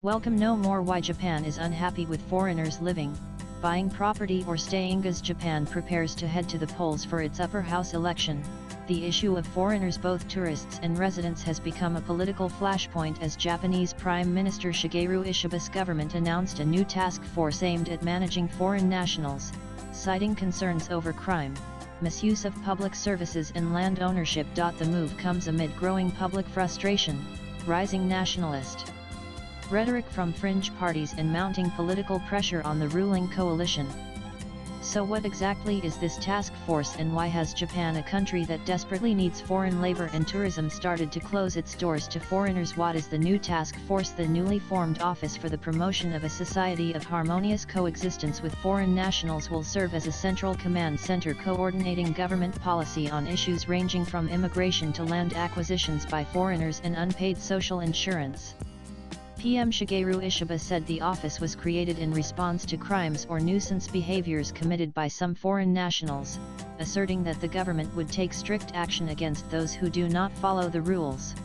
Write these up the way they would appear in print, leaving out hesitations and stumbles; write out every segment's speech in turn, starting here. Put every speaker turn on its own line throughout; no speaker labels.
Welcome no more why Japan is unhappy with foreigners living, buying property or staying as Japan prepares to head to the polls for its upper house election. The issue of foreigners, both tourists and residents, has become a political flashpoint as Japanese Prime Minister Shigeru Ishiba's government announced a new task force aimed at managing foreign nationals, citing concerns over crime, misuse of public services and land ownership. The move comes amid growing public frustration, rising nationalist rhetoric from fringe parties and mounting political pressure on the ruling coalition. So what exactly is this task force, and why has Japan, a country that desperately needs foreign labor and tourism, started to close its doors to foreigners? What is the new task force? The newly formed Office for the Promotion of a Society of Harmonious Coexistence with Foreign Nationals will serve as a central command center coordinating government policy on issues ranging from immigration to land acquisitions by foreigners and unpaid social insurance. PM Shigeru Ishiba said the office was created in response to crimes or nuisance behaviors committed by some foreign nationals, asserting that the government would take strict action against those who do not follow the rules.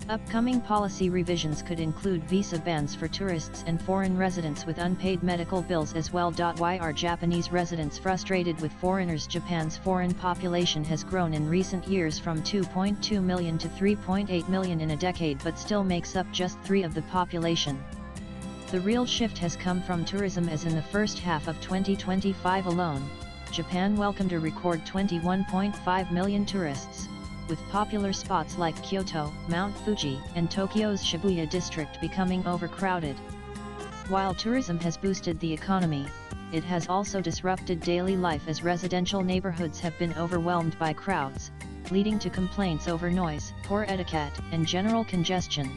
Upcoming policy revisions could include visa bans for tourists and foreign residents with unpaid medical bills as well. Why are Japanese residents frustrated with foreigners? Japan's foreign population has grown in recent years from 2.2 million to 3.8 million in a decade, but still makes up just 3% of the population. The real shift has come from tourism, as in the first half of 2025 alone, Japan welcomed a record 21.5 million tourists, with popular spots like Kyoto, Mount Fuji, and Tokyo's Shibuya district becoming overcrowded. While tourism has boosted the economy, it has also disrupted daily life as residential neighborhoods have been overwhelmed by crowds, leading to complaints over noise, poor etiquette, and general congestion.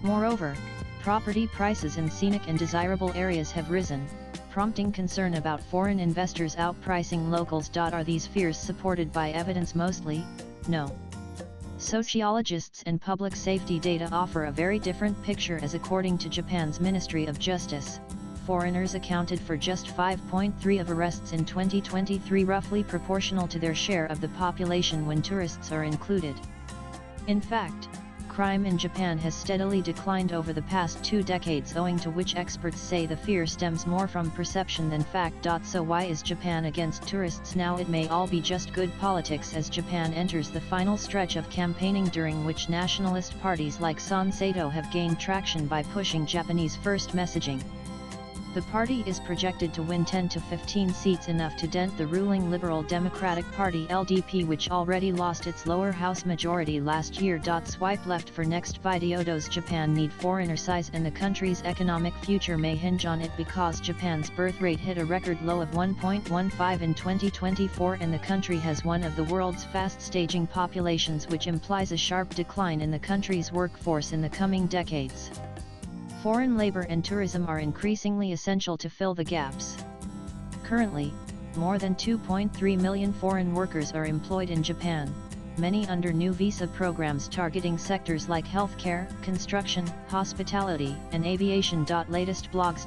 Moreover, property prices in scenic and desirable areas have risen, prompting concern about foreign investors outpricing locals. Are these fears supported by evidence? Mostly, no. Sociologists and public safety data offer a very different picture, as according to Japan's Ministry of Justice, foreigners accounted for just 5.3% of arrests in 2023, roughly proportional to their share of the population when tourists are included. In fact, crime in Japan has steadily declined over the past 2 decades, owing to which experts say the fear stems more from perception than fact. So why is Japan against tourists now? It may all be just good politics, as Japan enters the final stretch of campaigning, during which nationalist parties like Sanseido have gained traction by pushing Japanese first messaging. The party is projected to win 10 to 15 seats, enough to dent the ruling Liberal Democratic Party (LDP), which already lost its lower house majority last year. Swipe left for next video. Does Japan need foreigner size, and the country's economic future may hinge on it, because Japan's birth rate hit a record low of 1.15 in 2024, and the country has one of the world's fast-aging populations, which implies a sharp decline in the country's workforce in the coming decades. Foreign labor and tourism are increasingly essential to fill the gaps. Currently, more than 2.3 million foreign workers are employed in Japan, many under new visa programs targeting sectors like healthcare, construction, hospitality, and aviation. Latest blogs.